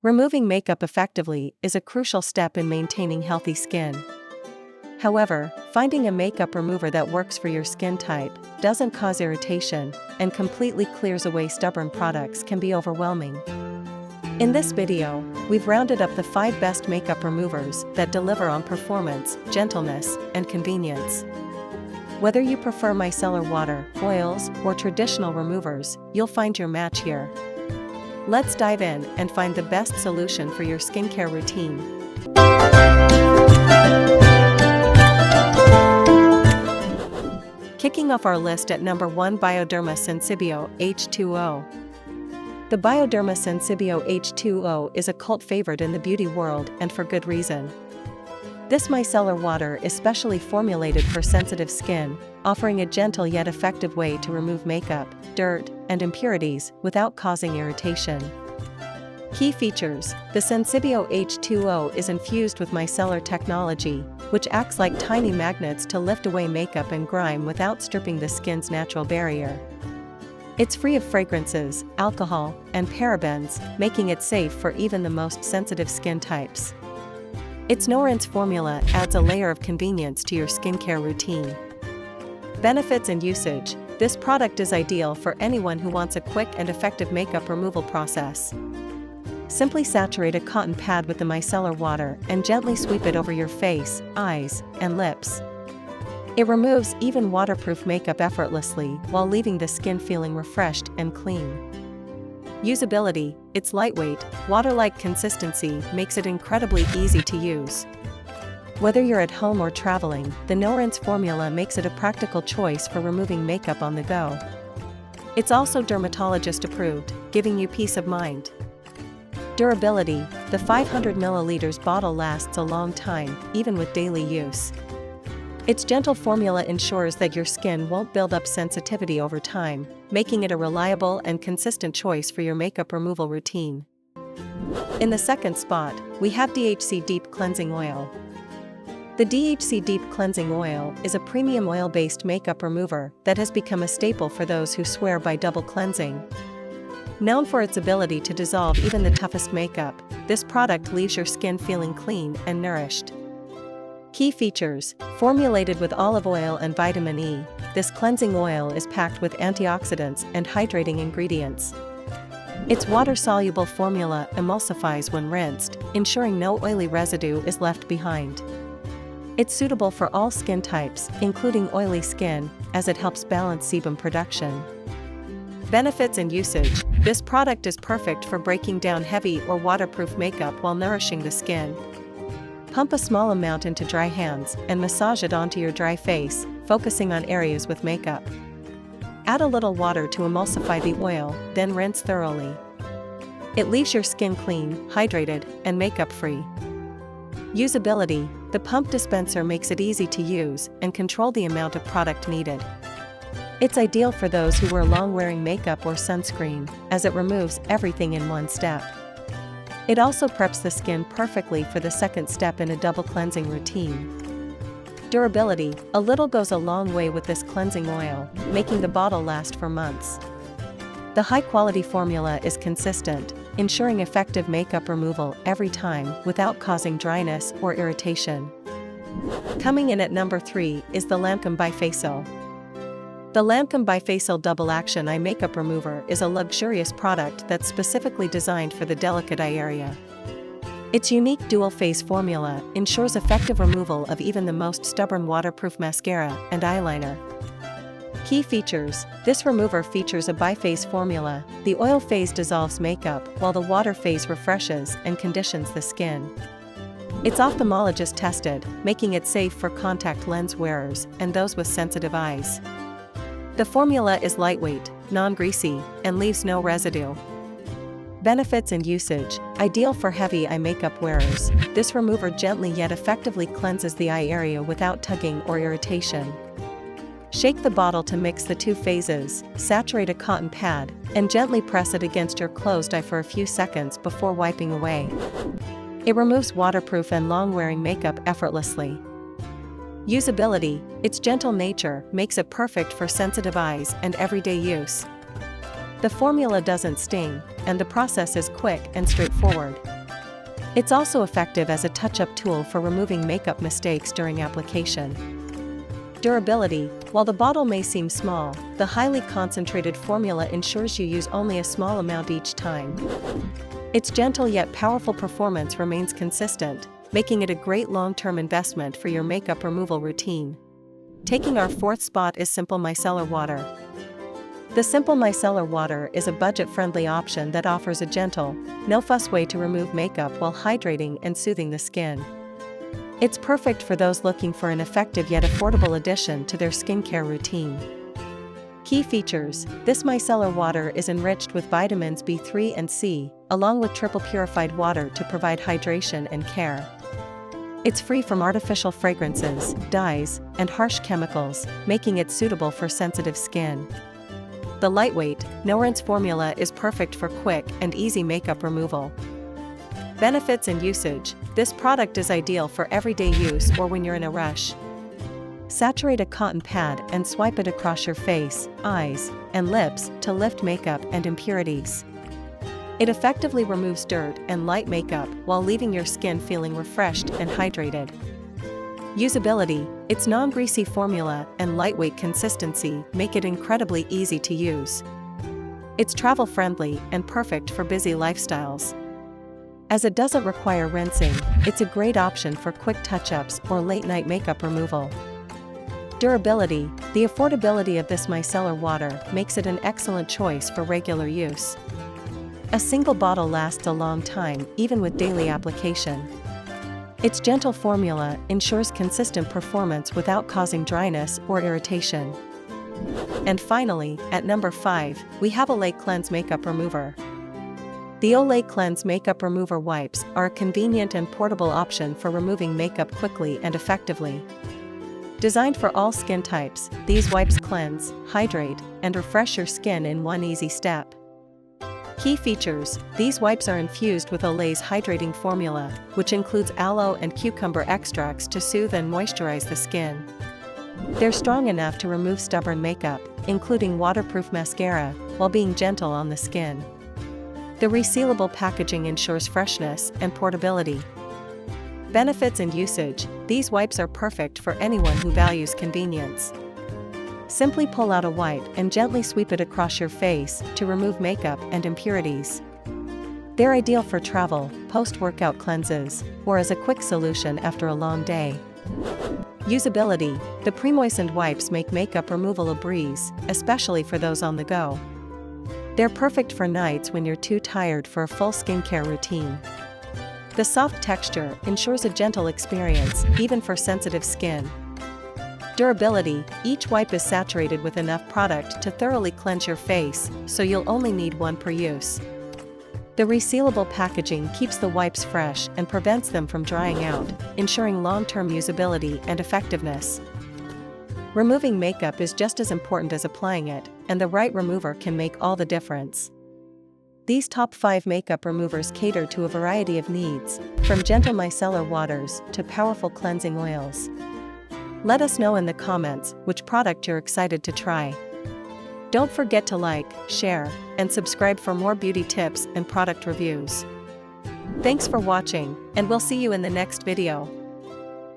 Removing makeup effectively is a crucial step in maintaining healthy skin. However, finding a makeup remover that works for your skin type, doesn't cause irritation, and completely clears away stubborn products can be overwhelming. In this video, we've rounded up the 5 best makeup removers that deliver on performance, gentleness, and convenience. Whether you prefer micellar water, oils, or traditional removers, you'll find your match here. Let's dive in and find the best solution for your skincare routine. Kicking off our list at number 1, Bioderma Sensibio H2O. The Bioderma Sensibio H2O is a cult favorite in the beauty world, and for good reason. This micellar water is specially formulated for sensitive skin, offering a gentle yet effective way to remove makeup, dirt, and impurities without causing irritation. Key features: the Sensibio H2O is infused with micellar technology, which acts like tiny magnets to lift away makeup and grime without stripping the skin's natural barrier. It's free of fragrances, alcohol, and parabens, making it safe for even the most sensitive skin types. Its no-rinse formula adds a layer of convenience to your skincare routine. Benefits and usage: this product is ideal for anyone who wants a quick and effective makeup removal process. Simply saturate a cotton pad with the micellar water and gently sweep it over your face, eyes, and lips. It removes even waterproof makeup effortlessly while leaving the skin feeling refreshed and clean. Usability: its lightweight, water-like consistency makes it incredibly easy to use. Whether you're at home or traveling, the no-rinse formula makes it a practical choice for removing makeup on the go. It's also dermatologist approved, giving you peace of mind. Durability: the 500 ml bottle lasts a long time, even with daily use. Its gentle formula ensures that your skin won't build up sensitivity over time, making it a reliable and consistent choice for your makeup removal routine. In the second spot, we have DHC Deep Cleansing Oil. The DHC Deep Cleansing Oil is a premium oil-based makeup remover that has become a staple for those who swear by double cleansing. Known for its ability to dissolve even the toughest makeup, this product leaves your skin feeling clean and nourished. Key features: formulated with olive oil and vitamin E, this cleansing oil is packed with antioxidants and hydrating ingredients. Its water-soluble formula emulsifies when rinsed, ensuring no oily residue is left behind. It's suitable for all skin types, including oily skin, as it helps balance sebum production. Benefits and usage: this product is perfect for breaking down heavy or waterproof makeup while nourishing the skin. Pump a small amount into dry hands and massage it onto your dry face, focusing on areas with makeup. Add a little water to emulsify the oil, then rinse thoroughly. It leaves your skin clean, hydrated, and makeup-free. Usability: the pump dispenser makes it easy to use and control the amount of product needed. It's ideal for those who wear long-wearing makeup or sunscreen, as it removes everything in one step. It also preps the skin perfectly for the second step in a double cleansing routine. Durability: a little goes a long way with this cleansing oil, making the bottle last for months. The high-quality formula is consistent, ensuring effective makeup removal every time without causing dryness or irritation. Coming in at number 3 is the Lancome Bi-Facil. The Lancome Bi-Facil Double Action Eye Makeup Remover is a luxurious product that's specifically designed for the delicate eye area. Its unique dual-phase formula ensures effective removal of even the most stubborn waterproof mascara and eyeliner. Key features: this remover features a biphase formula. The oil phase dissolves makeup, while the water phase refreshes and conditions the skin. It's ophthalmologist tested, making it safe for contact lens wearers and those with sensitive eyes. The formula is lightweight, non-greasy, and leaves no residue. Benefits and usage: ideal for heavy eye makeup wearers, this remover gently yet effectively cleanses the eye area without tugging or irritation. Shake the bottle to mix the two phases, saturate a cotton pad, and gently press it against your closed eye for a few seconds before wiping away. It removes waterproof and long-wearing makeup effortlessly. Usability: its gentle nature makes it perfect for sensitive eyes and everyday use. The formula doesn't sting, and the process is quick and straightforward. It's also effective as a touch-up tool for removing makeup mistakes during application. Durability. While the bottle may seem small, the highly concentrated formula ensures you use only a small amount each time. Its gentle yet powerful performance remains consistent, making it a great long-term investment for your makeup removal routine. Taking our fourth spot is Simple Micellar Water. The Simple Micellar Water is a budget-friendly option that offers a gentle, no-fuss way to remove makeup while hydrating and soothing the skin. It's perfect for those looking for an effective yet affordable addition to their skincare routine. Key features: this micellar water is enriched with vitamins B3 and C, along with triple purified water to provide hydration and care. It's free from artificial fragrances, dyes, and harsh chemicals, making it suitable for sensitive skin. The lightweight, no-rinse formula is perfect for quick and easy makeup removal. Benefits and usage: this product is ideal for everyday use or when you're in a rush. Saturate a cotton pad and swipe it across your face, eyes, and lips to lift makeup and impurities. It effectively removes dirt and light makeup while leaving your skin feeling refreshed and hydrated. Usability: its non-greasy formula and lightweight consistency make it incredibly easy to use. It's travel-friendly and perfect for busy lifestyles. As it doesn't require rinsing, it's a great option for quick touch-ups or late-night makeup removal. Durability: the affordability of this micellar water makes it an excellent choice for regular use. A single bottle lasts a long time, even with daily application. Its gentle formula ensures consistent performance without causing dryness or irritation. And finally, at number 5, we have Olay Cleanse Makeup Remover. The Olay Cleanse Makeup Remover wipes are a convenient and portable option for removing makeup quickly and effectively. Designed for all skin types, these wipes cleanse, hydrate, and refresh your skin in one easy step. Key features: these wipes are infused with Olay's hydrating formula, which includes aloe and cucumber extracts to soothe and moisturize the skin. They're strong enough to remove stubborn makeup, including waterproof mascara, while being gentle on the skin. The resealable packaging ensures freshness and portability. Benefits and usage: these wipes are perfect for anyone who values convenience. Simply pull out a wipe and gently sweep it across your face to remove makeup and impurities. They're ideal for travel, post-workout cleanses, or as a quick solution after a long day. Usability: the pre-moistened wipes make makeup removal a breeze, especially for those on the go. They're perfect for nights when you're too tired for a full skincare routine. The soft texture ensures a gentle experience, even for sensitive skin. Durability: each wipe is saturated with enough product to thoroughly cleanse your face, so you'll only need one per use. The resealable packaging keeps the wipes fresh and prevents them from drying out, ensuring long-term usability and effectiveness. Removing makeup is just as important as applying it, and the right remover can make all the difference. These top 5 makeup removers cater to a variety of needs, from gentle micellar waters to powerful cleansing oils. Let us know in the comments which product you're excited to try. Don't forget to like, share, and subscribe for more beauty tips and product reviews. Thanks for watching, and we'll see you in the next video.